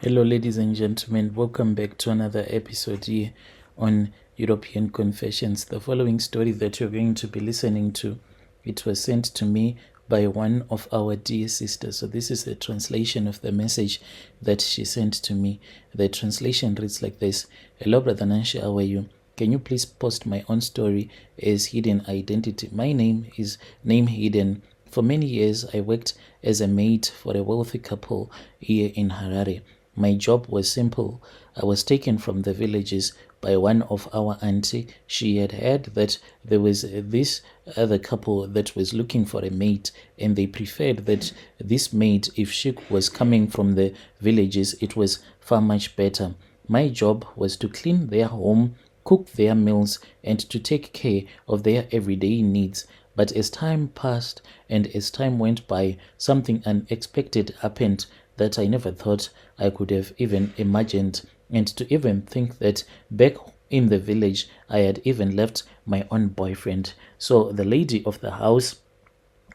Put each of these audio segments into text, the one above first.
Hello, ladies and gentlemen. Welcome back to another episode here on European Confessions. The following story that you're going to be listening to, it was sent to me by one of our dear sisters. So this is the translation of the message that she sent to me. The translation reads like this: Hello, Brother Nansha, how are you? Can you please post my own story as hidden identity? My name is Name Hidden. For many years, I worked as a maid for a wealthy couple here in Harare. My job was simple. I was taken from the villages by one of our auntie. She had heard that there was this other couple that was looking for a mate, and they preferred that this mate, if she was coming from the villages, it was far much better. My job was to clean their home, cook their meals, and to take care of their everyday needs. But as time passed and as time went by, something unexpected happened that I never thought I could have even imagined. And to even think that back in the village, I had even left my own boyfriend. So the lady of the house,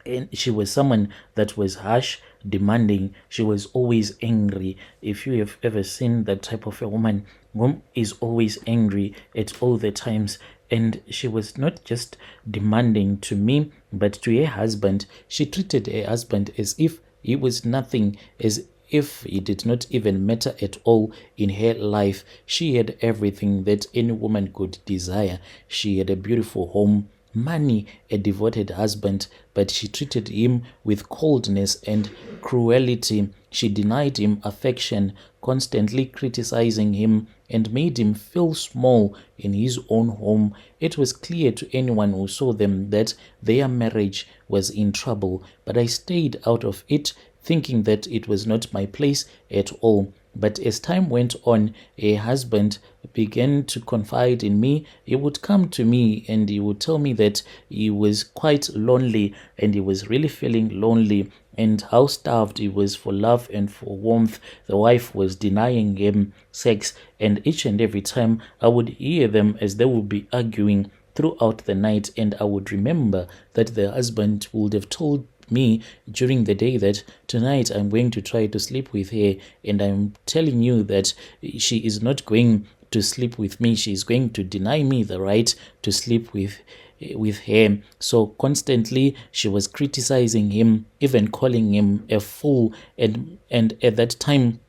and she was someone that was harsh, demanding. She was always angry. If you have ever seen that type of a woman who is always angry at all the times, and she was not just demanding to me but to her husband. She treated her husband as if he was nothing, as if he did not even matter at all in her life. She had everything that any woman could desire. She had a beautiful home, money, a devoted husband, but she treated him with coldness and cruelty. She denied him affection, constantly criticizing him, and made him feel small in his own home. It was clear to anyone who saw them that their marriage was in trouble, but I stayed out of it, thinking that it was not my place at all. But as time went on, a husband began to confide in me. He would come to me and he would tell me that he was quite lonely and he was really feeling lonely, and how starved he was for love and for warmth. The wife was denying him sex, and each and every time I would hear them as they would be arguing throughout the night, and I would remember that the husband would have told me during the day that tonight I'm going to try to sleep with her, and I'm telling you that she is not going to sleep with me. She is going to deny me the right to sleep with her. So constantly she was criticizing him, even calling him a fool, and at that time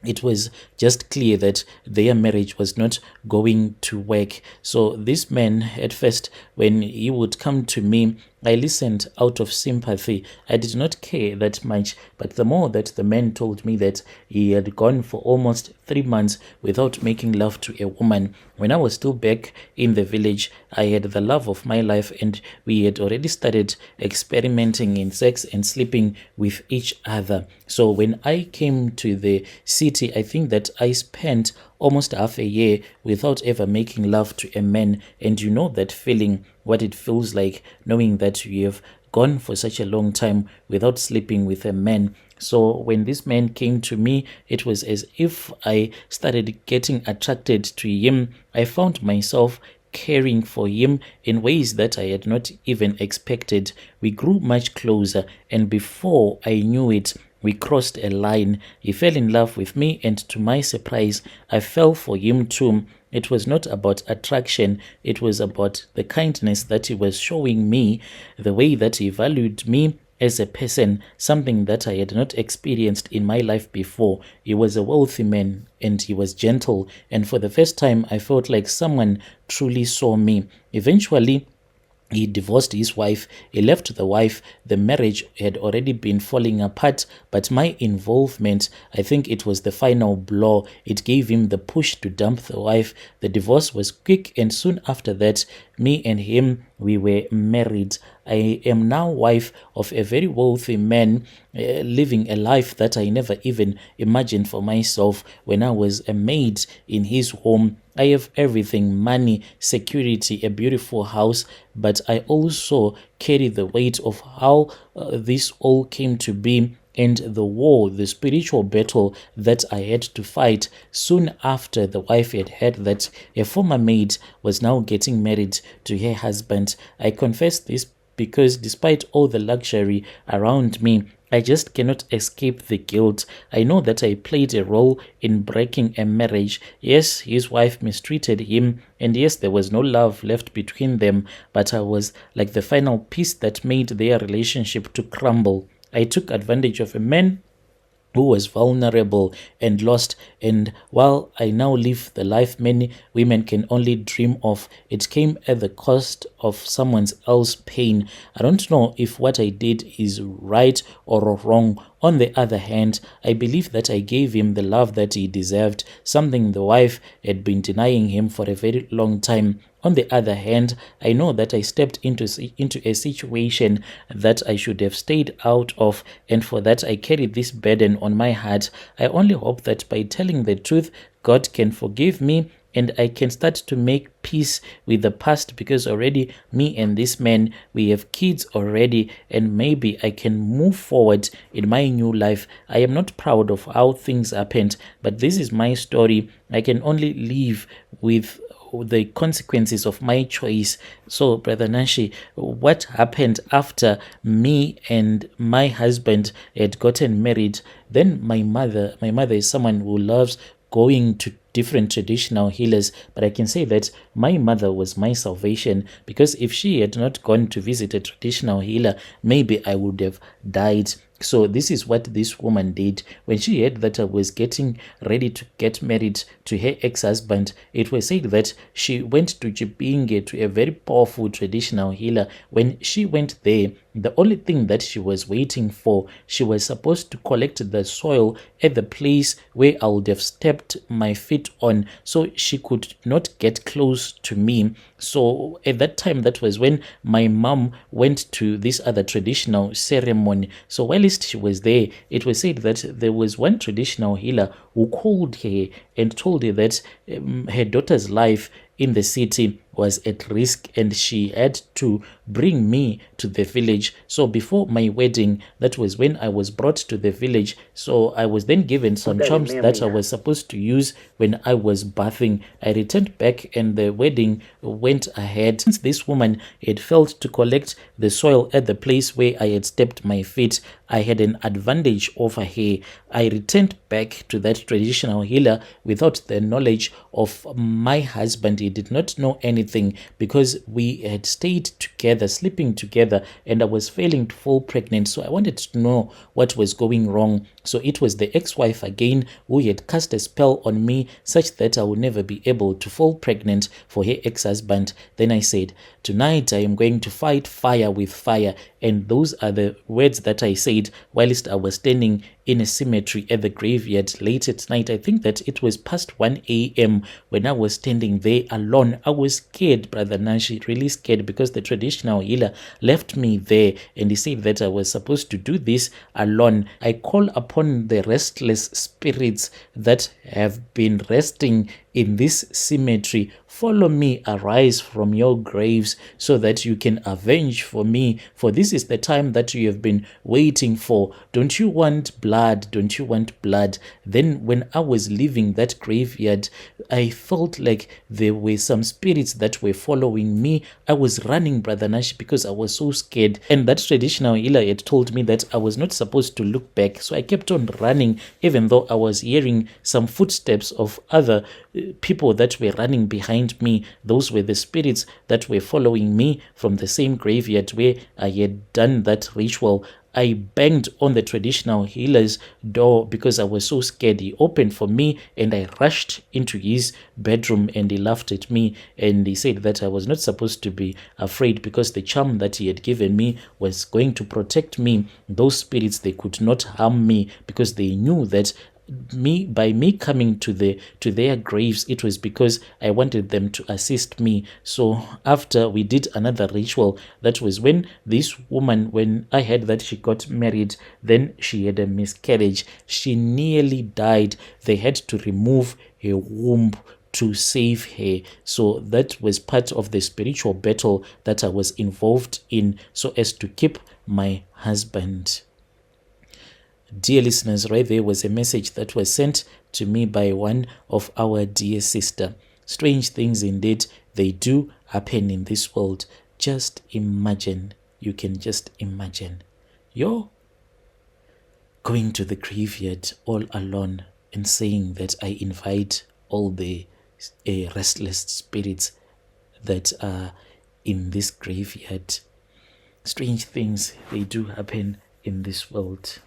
it was just clear that their marriage was not going to work. So this man, at first, when he would come to me, I listened out of sympathy. I did not care that much, but the more that the man told me that he had gone for almost 3 months without making love to a woman. When I was still back in the village, I had the love of my life, and we had already started experimenting in sex and sleeping with each other. So when I came to the city, I think that I spent almost half a year without ever making love to a man. And you know that feeling, what it feels like, knowing that you have gone for such a long time without sleeping with a man. So when this man came to me, it was as if I started getting attracted to him. I found myself caring for him in ways that I had not even expected. We grew much closer, and before I knew it, we crossed a line. He fell in love with me, and to my surprise, I fell for him too. It was not about attraction, it was about the kindness that he was showing me, the way that he valued me as a person, something that I had not experienced in my life before. He was a wealthy man and he was gentle, and for the first time I felt like someone truly saw me. Eventually, he divorced his wife. He left the wife. The marriage had already been falling apart, but my involvement, I think it was the final blow. It gave him the push to dump the wife. The divorce was quick, and soon after that, me and him, we were married. I am now wife of a very wealthy man, living a life that I never even imagined for myself when I was a maid in his home. I have everything: money, security, a beautiful house, but I also carry the weight of how this all came to be, and the war, the spiritual battle that I had to fight soon after the wife had heard that a former maid was now getting married to her husband. I confess this because despite all the luxury around me, I just cannot escape the guilt. I know that I played a role in breaking a marriage. Yes, his wife mistreated him, and yes, there was no love left between them, but I was like the final piece that made their relationship to crumble. I took advantage of a man who was vulnerable and lost. And while I now live the life many women can only dream of, it came at the cost of someone else's pain. I don't know if what I did is right or wrong. On the other hand, I believe that I gave him the love that he deserved, something the wife had been denying him for a very long time. On the other hand, I know that I stepped into a situation that I should have stayed out of, and for that I carry this burden on my heart. I only hope that by telling the truth, God can forgive me and I can start to make peace with the past, because already me and this man, we have kids already, and maybe I can move forward in my new life. I am not proud of how things happened, but this is my story. I can only live with the consequences of my choice. So, Brother Nashi, what happened after me and my husband had gotten married? Then my mother is someone who loves going to different traditional healers, but I can say that my mother was my salvation, because if she had not gone to visit a traditional healer, maybe I would have died. So this is what this woman did. When she heard that I was getting ready to get married to her ex-husband, it was said that she went to Chipinge, to a very powerful traditional healer. When she went there, the only thing that she was waiting for, she was supposed to collect the soil at the place where I would have stepped my feet on, so she could not get close to me. So at that time, that was when my mom went to this other traditional ceremony. So whilst she was there, it was said that there was one traditional healer who called her and told her that her daughter's life in the city was at risk and she had to bring me to the village. So before my wedding, that was when I was brought to the village. So I was then given some charms that I was supposed to use when I was bathing. I returned back and the wedding went ahead. Since this woman had failed to collect the soil at the place where I had stepped my feet, I had an advantage over her. I returned back to that traditional healer without the knowledge of my husband. He did not know anything because we had stayed together, sleeping together, and I was failing to fall pregnant. So I wanted to know what was going wrong. So it was the ex-wife again who had cast a spell on me such that I would never be able to fall pregnant for her ex-husband. Then I said, tonight I am going to fight fire with fire. And those are the words that I said whilst I was standing in a cemetery at the graveyard late at night. I think that it was past 1 a.m. when I was standing there alone. I was scared, Brother Nashi, really scared, because the traditional healer left me there and he said that I was supposed to do this alone. I call upon the restless spirits that have been resting in this cemetery. Follow me, arise from your graves so that you can avenge for me, for this is the time that you have been waiting for. Don't you want blood? Don't you want blood? Then when I was leaving that graveyard, I felt like there were some spirits that were following me. I was running, Brother Nash, because I was so scared, and that traditional healer had told me that I was not supposed to look back. So I kept on running even though I was hearing some footsteps of other people that were running behind me. Those were the spirits that were following me from the same graveyard where I had done that ritual. I banged on the traditional healer's door because I was so scared. He opened for me and I rushed into his bedroom and he laughed at me and he said that I was not supposed to be afraid because the charm that he had given me was going to protect me. Those spirits, they could not harm me because they knew that by me coming to their graves, it was because I wanted them to assist me. So after we did another ritual, that was when this woman, when I heard that she got married, then she had a miscarriage. She nearly died. They had to remove her womb to save her. So that was part of the spiritual battle that I was involved in, so as to keep my husband. Dear listeners, right there was a message that was sent to me by one of our dear sister. Strange things indeed, they do happen in this world. Just imagine. You can just imagine. going to the graveyard all alone and saying that I invite all the restless spirits that are in this graveyard. Strange things, they do happen in this world.